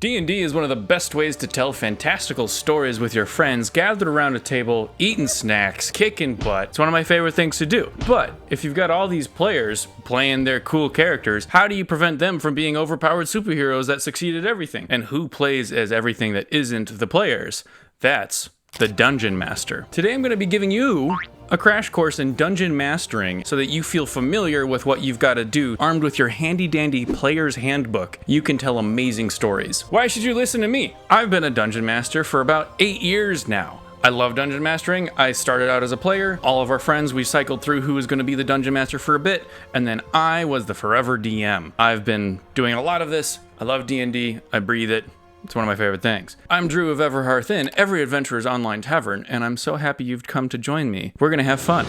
D&D is one of the best ways to tell fantastical stories with your friends gathered around a table, eating snacks, kicking butt. It's one of my favorite things to do. But if you've got all these players playing their cool characters, how do you prevent them from being overpowered superheroes that succeed at everything? And who plays as everything that isn't the players? That's the Dungeon Master. Today I'm going to be giving you a crash course in dungeon mastering so that you feel familiar with what you've got to do. Armed with your handy dandy Players Handbook, you can tell amazing stories. Why should you listen to me? I've been a dungeon master for about 8 years now. I love dungeon mastering. I started out as a player. All of our friends, we cycled through who was going to be the dungeon master for a bit, and then I was the forever DM. I've been doing a lot of this. I love D&D. I breathe it. It's one of my favorite things. I'm Drew of Everhearth Inn, Every Adventurer's Online Tavern, and I'm so happy you've come to join me. We're gonna have fun.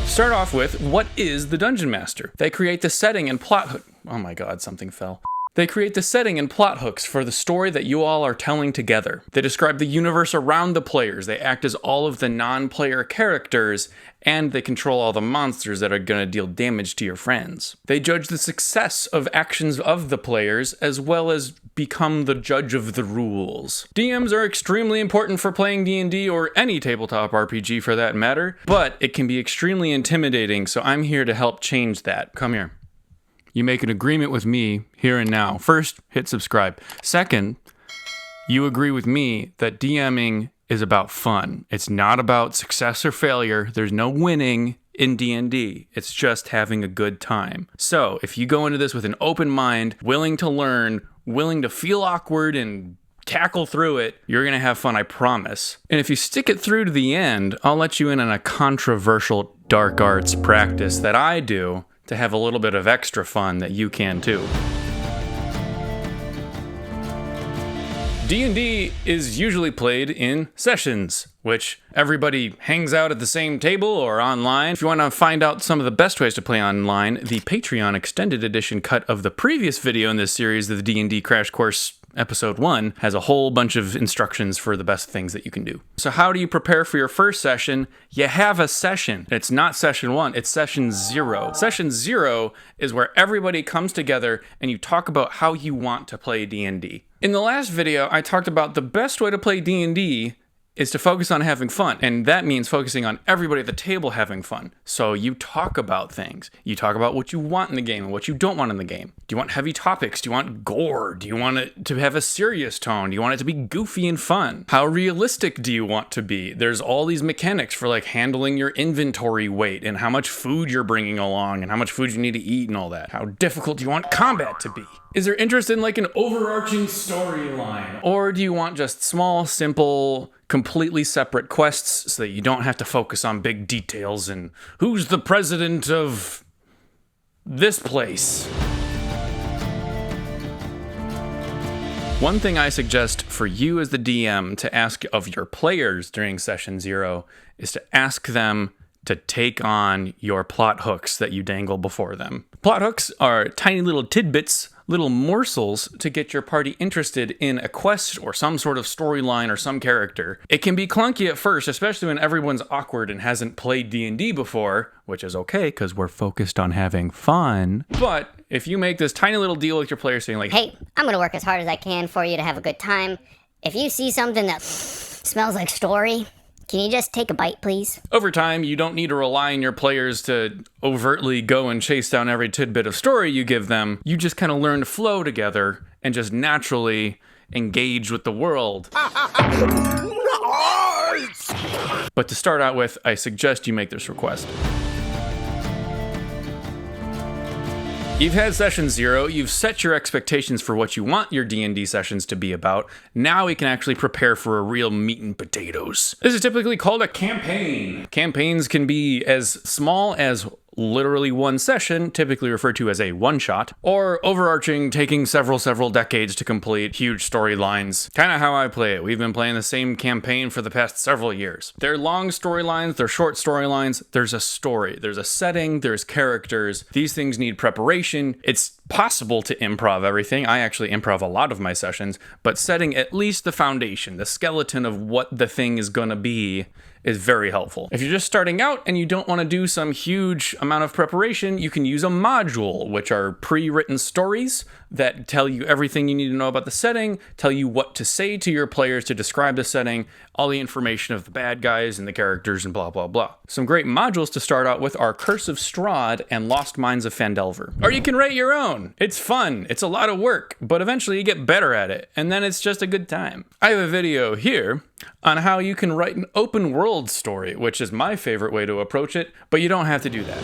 Start off with, what is the Dungeon Master? They create the setting and plot hook. Oh my god, something fell. They create the setting and plot hooks for the story that you all are telling together. They describe the universe around the players. They act as all of the non-player characters, and they control all the monsters that are going to deal damage to your friends. They judge the success of actions of the players, as well as become the judge of the rules. DMs are extremely important for playing D&D or any tabletop RPG for that matter, but it can be extremely intimidating, so I'm here to help change that. Come here. You make an agreement with me here and now. First, hit subscribe. Second, you agree with me that DMing is about fun. It's not about success or failure. There's no winning in D&D. It's just having a good time. So if you go into this with an open mind, willing to learn, willing to feel awkward and tackle through it, you're going to have fun, I promise. And if you stick it through to the end, I'll let you in on a controversial dark arts practice that I do to have a little bit of extra fun that you can too. D&D is usually played in sessions, which everybody hangs out at the same table or online. If you want to find out some of the best ways to play online, the Patreon extended edition cut of the previous video in this series, the D&D Crash Course Episode 1, has a whole bunch of instructions for the best things that you can do. So how do you prepare for your first session? You have a session. It's not session 1, it's session 0. Session 0 is where everybody comes together and you talk about how you want to play D&D. In the last video, I talked about the best way to play D&D is to focus on having fun, and that means focusing on everybody at the table having fun. So you talk about things. You talk about what you want in the game and what you don't want in the game. Do you want heavy topics? Do you want gore? Do you want it to have a serious tone? Do you want it to be goofy and fun? How realistic do you want to be? There's all these mechanics for like handling your inventory weight and how much food you're bringing along and how much food you need to eat and all that. How difficult do you want combat to be? Is there interest in like an overarching storyline? Or do you want just small, simple, completely separate quests so that you don't have to focus on big details and who's the president of this place? One thing I suggest for you as the DM to ask of your players during session 0 is to ask them to take on your plot hooks that you dangle before them. Plot hooks are tiny little tidbits, little morsels to get your party interested in a quest or some sort of storyline or some character. It can be clunky at first, especially when everyone's awkward and hasn't played D&D before, which is okay because we're focused on having fun. But if you make this tiny little deal with your players saying like, hey, I'm gonna work as hard as I can for you to have a good time. If you see something that smells like story, can you just take a bite, please? Over time, you don't need to rely on your players to overtly go and chase down every tidbit of story you give them. You just kind of learn to flow together and just naturally engage with the world. But to start out with, I suggest you make this request. You've had session 0, you've set your expectations for what you want your D&D sessions to be about. Now we can actually prepare for a real meat and potatoes. This is typically called a campaign. Campaigns can be as small as literally one session, typically referred to as a one-shot, or overarching, taking several decades to complete huge storylines. Kind of how I play it. We've been playing the same campaign for the past several years. They're long storylines, they're short storylines, there's a story, there's a setting, there's characters. These things need preparation. It's possible to improv everything. I actually improv a lot of my sessions, but setting at least the foundation, the skeleton of what the thing is gonna be, is very helpful. If you're just starting out and you don't want to do some huge amount of preparation, you can use a module, which are pre-written stories that tell you everything you need to know about the setting, tell you what to say to your players to describe the setting, all the information of the bad guys and the characters and blah, blah, blah. Some great modules to start out with are Curse of Strahd and Lost Mines of Phandelver. Or you can write your own. It's fun. It's a lot of work, but eventually you get better at it, and then it's just a good time. I have a video here on how you can write an open world story, which is my favorite way to approach it, but you don't have to do that.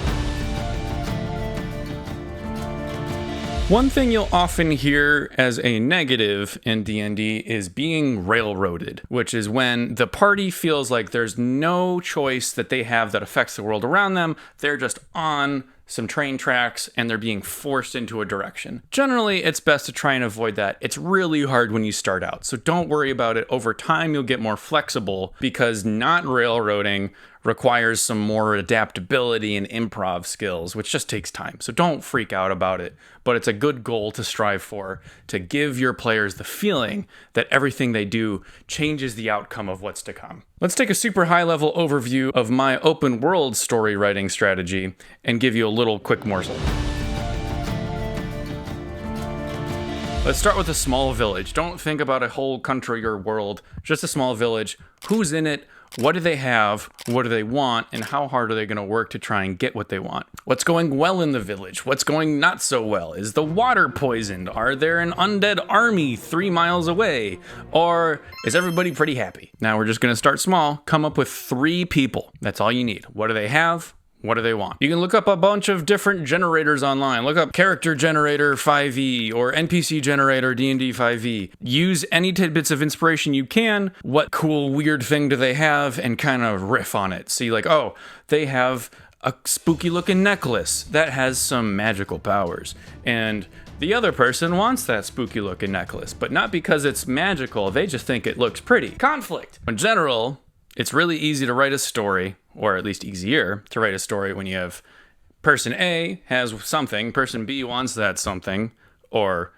One thing you'll often hear as a negative in D&D is being railroaded, which is when the party feels like there's no choice that they have that affects the world around them. They're just on some train tracks and they're being forced into a direction. Generally, it's best to try and avoid that. It's really hard when you start out, so don't worry about it. Over time, you'll get more flexible because not railroading requires some more adaptability and improv skills, which just takes time. So don't freak out about it, but it's a good goal to strive for, to give your players the feeling that everything they do changes the outcome of what's to come. Let's take a super high level overview of my open world story writing strategy and give you a little quick morsel. Let's start with a small village. Don't think about a whole country or world, just a small village. Who's in it? What do they have? What do they want? And how hard are they going to work to try and get what they want? What's going well in the village? What's going not so well? Is the water poisoned? Are there an undead army 3 miles away? Or is everybody pretty happy? Now we're just going to start small. Come up with 3 people. That's all you need. What do they have? What do they want? You can look up a bunch of different generators online. Look up character generator 5e or NPC generator D&D 5e. Use any tidbits of inspiration you can. What cool, weird thing do they have? And kind of riff on it. See, like, oh, they have a spooky looking necklace that has some magical powers. And the other person wants that spooky looking necklace, but not because it's magical. They just think it looks pretty. Conflict. In general, it's really easy to write a story, or at least easier to write a story when you have person A has something, person B wants that something, or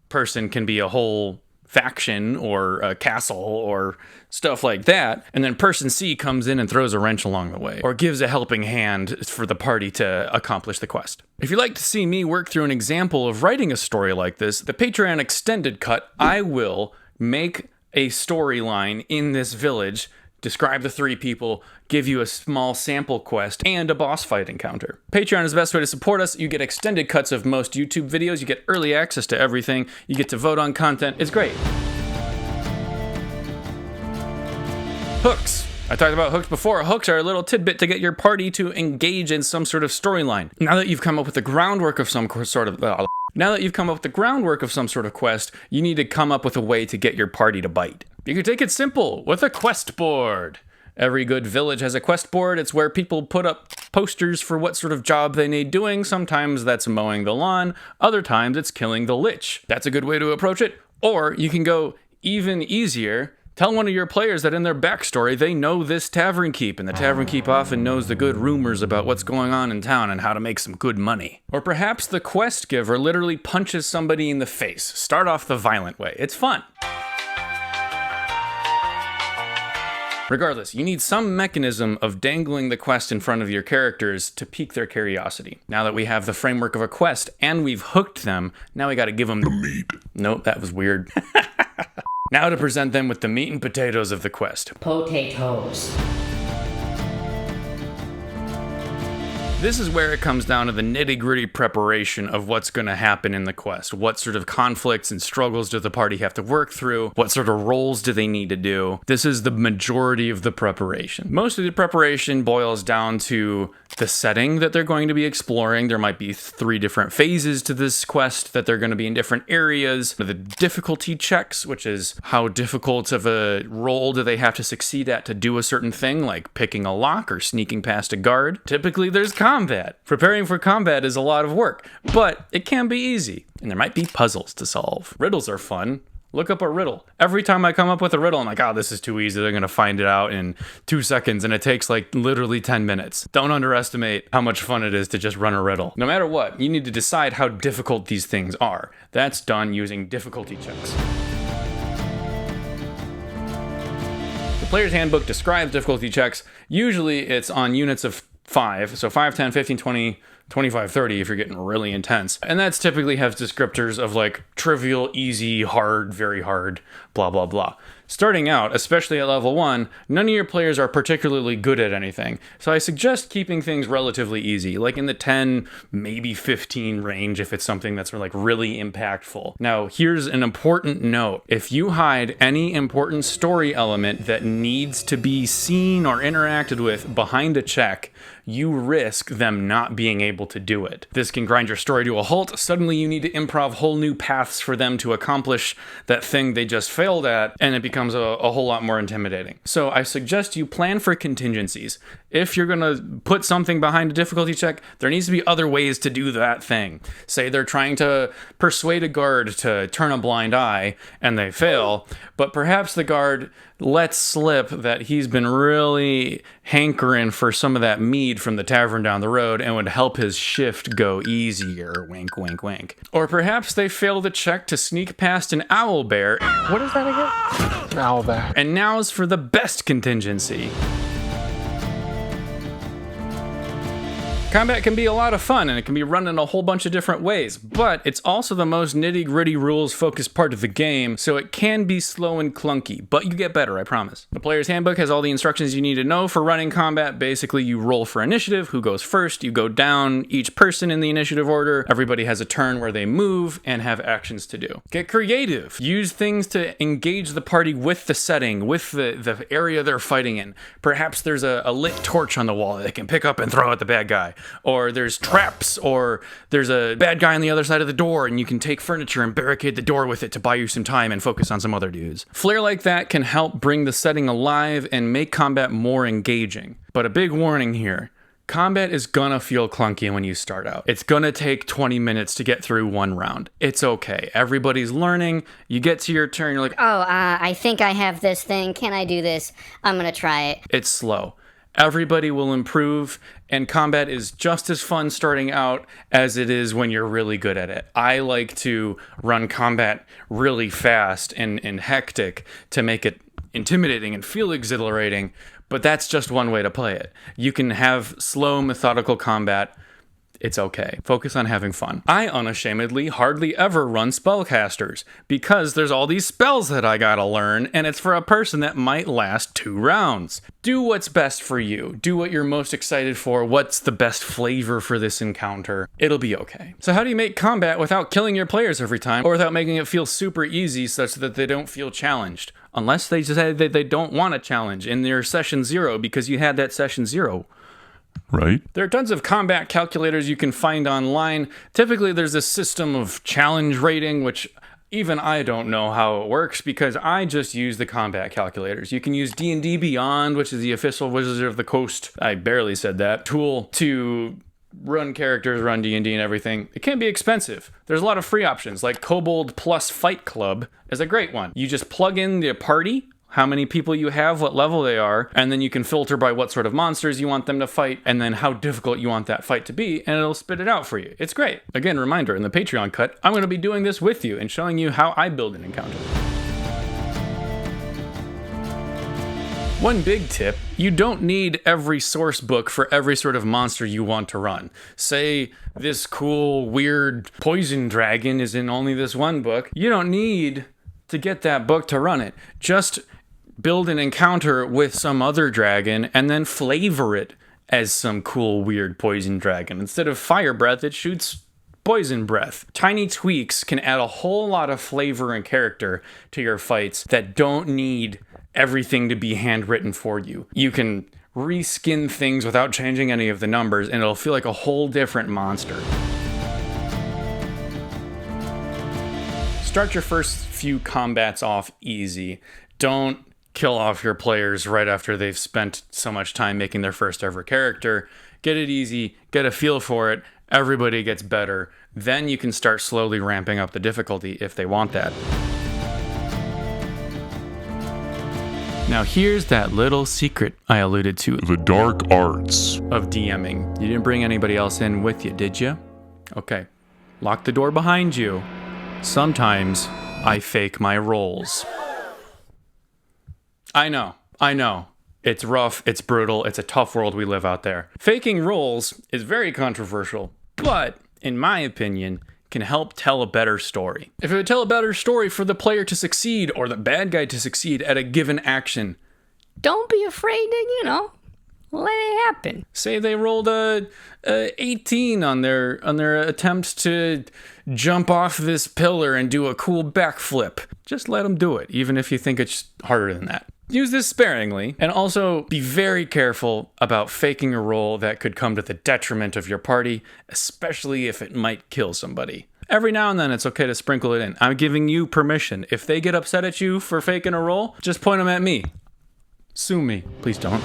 person can be a whole faction or a castle or stuff like that, and then person C comes in and throws a wrench along the way, or gives a helping hand for the party to accomplish the quest. If you'd like to see me work through an example of writing a story like this, the Patreon extended cut, I will make a storyline in this village, describe the 3 people, give you a small sample quest, and a boss fight encounter. Patreon is the best way to support us. You get extended cuts of most YouTube videos, you get early access to everything, you get to vote on content. It's great. Hooks. I talked about hooks before. Hooks are a little tidbit to get your party to engage in some sort of storyline. Now that you've come up with the groundwork of some sort of quest, you need to come up with a way to get your party to bite. You can take it simple with a quest board. Every good village has a quest board. It's where people put up posters for what sort of job they need doing. Sometimes that's mowing the lawn. Other times it's killing the lich. That's a good way to approach it. Or you can go even easier. Tell one of your players that in their backstory, they know this tavern keep, and the tavern keep often knows the good rumors about what's going on in town and how to make some good money. Or perhaps the quest giver literally punches somebody in the face. Start off the violent way. It's fun. Regardless, you need some mechanism of dangling the quest in front of your characters to pique their curiosity. Now that we have the framework of a quest and we've hooked them, now we gotta give them the meat. Nope, that was weird. Now to present them with the meat and potatoes of the quest. Potatoes. This is where it comes down to the nitty-gritty preparation of what's going to happen in the quest. What sort of conflicts and struggles does the party have to work through? What sort of roles do they need to do? This is the majority of the preparation. Most of the preparation boils down to the setting that they're going to be exploring. There might be 3 different phases to this quest that they're going to be in different areas. The difficulty checks, which is how difficult of a role do they have to succeed at to do a certain thing, like picking a lock or sneaking past a guard. Typically, there's combat. Preparing for combat is a lot of work, but it can be easy. And there might be puzzles to solve. Riddles are fun. Look up a riddle. Every time I come up with a riddle, I'm like, oh, this is too easy. They're going to find it out in 2 seconds, and it takes like literally 10 minutes. Don't underestimate how much fun it is to just run a riddle. No matter what, you need to decide how difficult these things are. That's done using difficulty checks. The Player's Handbook describes difficulty checks. Usually it's on units of 5, so 5, 10, 15, 20, 25, 30 if you're getting really intense. And that's typically has descriptors of like trivial, easy, hard, very hard, blah, blah, blah. Starting out, especially at level 1, none of your players are particularly good at anything, so I suggest keeping things relatively easy, like in the 10, maybe 15 range if it's something that's like really impactful. Now, here's an important note. If you hide any important story element that needs to be seen or interacted with behind a check, you risk them not being able to do it. This can grind your story to a halt. Suddenly you need to improv whole new paths for them to accomplish that thing they just failed at, and it becomes a whole lot more intimidating. So I suggest you plan for contingencies. If you're gonna put something behind a difficulty check, there needs to be other ways to do that thing. Say they're trying to persuade a guard to turn a blind eye and they fail, but perhaps the guard lets slip that he's been really hankering for some of that mead from the tavern down the road and would help his shift go easier. Wink, wink, wink. Or perhaps they fail the check to sneak past an owl bear. What is that again? An owl bear. And now's for the best contingency. Combat can be a lot of fun, and it can be run in a whole bunch of different ways, but it's also the most nitty-gritty rules-focused part of the game, so it can be slow and clunky, but you get better, I promise. The Player's Handbook has all the instructions you need to know for running combat. Basically, you roll for initiative, who goes first, you go down each person in the initiative order, everybody has a turn where they move and have actions to do. Get creative. Use things to engage the party with the setting, with the area they're fighting in. Perhaps there's a lit torch on the wall that they can pick up and throw at the bad guy. Or there's traps, or there's a bad guy on the other side of the door and you can take furniture and barricade the door with it to buy you some time and focus on some other dudes. Flair like that can help bring the setting alive and make combat more engaging. But a big warning here. Combat is gonna feel clunky when you start out. It's gonna take 20 minutes to get through one round. It's okay. Everybody's learning. You get to your turn, you're like, I think I have this thing. Can I do this? I'm gonna try it. It's slow. Everybody will improve, and combat is just as fun starting out as it is when you're really good at it. I like to run combat really fast and hectic to make it intimidating and feel exhilarating, but that's just one way to play it. You can have slow, methodical combat. It's okay. Focus on having fun. I unashamedly hardly ever run spellcasters because there's all these spells that I gotta learn, and it's for a person that might last 2 rounds. Do what's best for you. Do what you're most excited for. What's the best flavor for this encounter? It'll be okay. So how do you make combat without killing your players every time, or without making it feel super easy such that they don't feel challenged? Unless they decide that they don't want a challenge in their session 0 because you had that session 0. Right? There are tons of combat calculators you can find online. Typically, there's a system of challenge rating, which even I don't know how it works because I just use the combat calculators. You can use D&D Beyond, which is the official Wizards of the Coast, I barely said that, tool to run characters, run D&D and everything. It can be expensive. There's a lot of free options, like Kobold plus Fight Club is a great one. You just plug in the party, how many people you have, what level they are, and then you can filter by what sort of monsters you want them to fight, and then how difficult you want that fight to be, and it'll spit it out for you. It's great. Again, reminder, in the Patreon cut, I'm going to be doing this with you and showing you how I build an encounter. One big tip, you don't need every source book for every sort of monster you want to run. Say this cool, weird poison dragon is in only this one book. You don't need to get that book to run it. Just build an encounter with some other dragon and then flavor it as some cool, weird poison dragon. Instead of fire breath, it shoots poison breath. Tiny tweaks can add a whole lot of flavor and character to your fights that don't need everything to be handwritten for you. You can reskin things without changing any of the numbers, and it'll feel like a whole different monster. Start your first few combats off easy. Don't kill off your players right after they've spent so much time making their first ever character. Get it easy, get a feel for it, everybody gets better. Then you can start slowly ramping up the difficulty if they want that. Now here's that little secret I alluded to. The dark arts of DMing. You didn't bring anybody else in with you, did you? Okay. Lock the door behind you. Sometimes I fake my rolls. I know. I know. It's rough, it's brutal, it's a tough world we live out there. Faking rolls is very controversial, but in my opinion, can help tell a better story. If it would tell a better story for the player to succeed or the bad guy to succeed at a given action, don't be afraid to, let it happen. Say they rolled a 18 on their attempt to jump off this pillar and do a cool backflip. Just let them do it, even if you think it's harder than that. Use this sparingly, and also be very careful about faking a roll that could come to the detriment of your party, especially if it might kill somebody. Every now and then, it's okay to sprinkle it in. I'm giving you permission. If they get upset at you for faking a roll, just point them at me. Sue me. Please don't.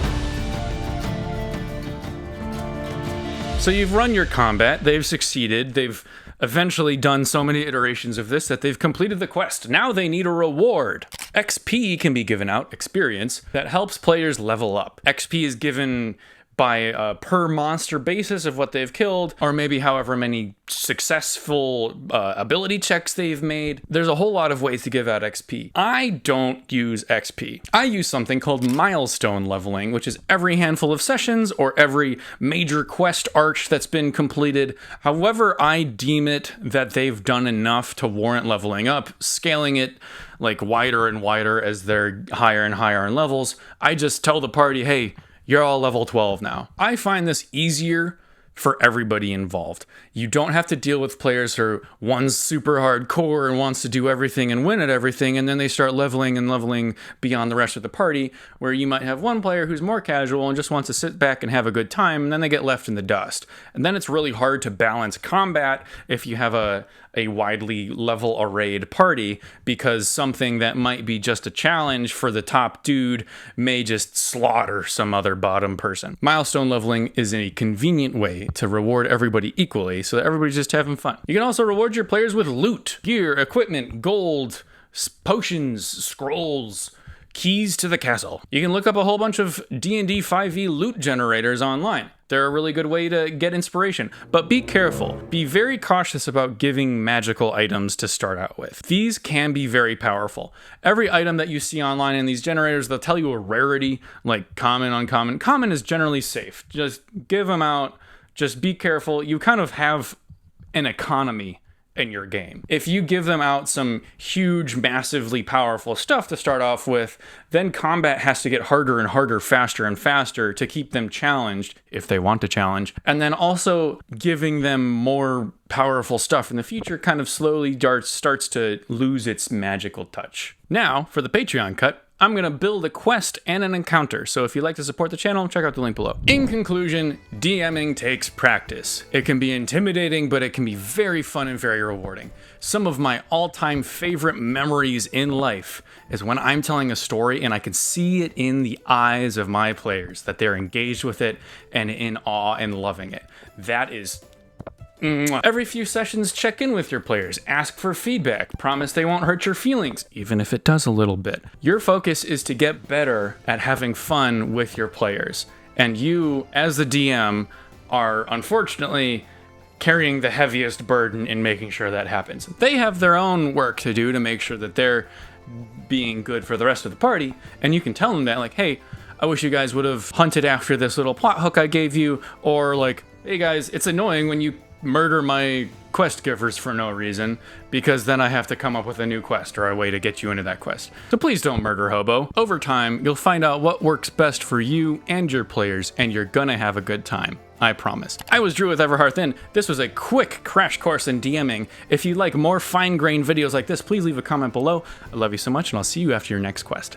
So you've run your combat, they've succeeded, they've eventually done so many iterations of this that they've completed the quest. Now they need a reward. XP can be given out, experience, that helps players level up. XP is given by a per monster basis of what they've killed, or maybe however many successful ability checks they've made. There's a whole lot of ways to give out XP. I don't use XP. I use something called milestone leveling, which is every handful of sessions or every major quest arch that's been completed. However I deem it that they've done enough to warrant leveling up, scaling it like wider and wider as they're higher and higher in levels. I just tell the party, hey, you're all level 12 now. I find this easier for everybody involved. You don't have to deal with players who are one's super hardcore and wants to do everything and win at everything, and then they start leveling and leveling beyond the rest of the party, where you might have one player who's more casual and just wants to sit back and have a good time, and then they get left in the dust. And then it's really hard to balance combat if you have a widely level arrayed party, because something that might be just a challenge for the top dude may just slaughter some other bottom person. Milestone leveling is a convenient way to reward everybody equally so that everybody's just having fun. You can also reward your players with loot, gear, equipment, gold, potions, scrolls, keys to the castle. You can look up a whole bunch of D&D 5e loot generators online. They're a really good way to get inspiration. But be careful. Be very cautious about giving magical items to start out with. These can be very powerful. Every item that you see online in these generators, they'll tell you a rarity, like common, uncommon. Common is generally safe. Just give them out. Just be careful. You kind of have an economy in your game. If you give them out some huge, massively powerful stuff to start off with, then combat has to get harder and harder, faster and faster to keep them challenged, if they want to challenge. And then also giving them more powerful stuff in the future kind of slowly starts to lose its magical touch. Now, for the Patreon cut, I'm going to build a quest and an encounter, so if you'd like to support the channel, check out the link below. In conclusion, DMing takes practice. It can be intimidating, but it can be very fun and very rewarding. Some of my all-time favorite memories in life is when I'm telling a story and I can see it in the eyes of my players, that they're engaged with it and in awe and loving it. That is... Every few sessions, check in with your players, ask for feedback, promise they won't hurt your feelings, even if it does a little bit. Your focus is to get better at having fun with your players, and you, as the DM, are unfortunately carrying the heaviest burden in making sure that happens. They have their own work to do to make sure that they're being good for the rest of the party, and you can tell them that, like, hey, I wish you guys would have hunted after this little plot hook I gave you, or like, hey guys, it's annoying when you murder my quest givers for no reason, because then I have to come up with a new quest or a way to get you into that quest. So please don't murder Hobo. Over time, you'll find out what works best for you and your players, and you're gonna have a good time. I promise. I was Drew with Everhearth, and this was a quick crash course in DMing. If you'd like more fine-grained videos like this, please leave a comment below. I love you so much, and I'll see you after your next quest.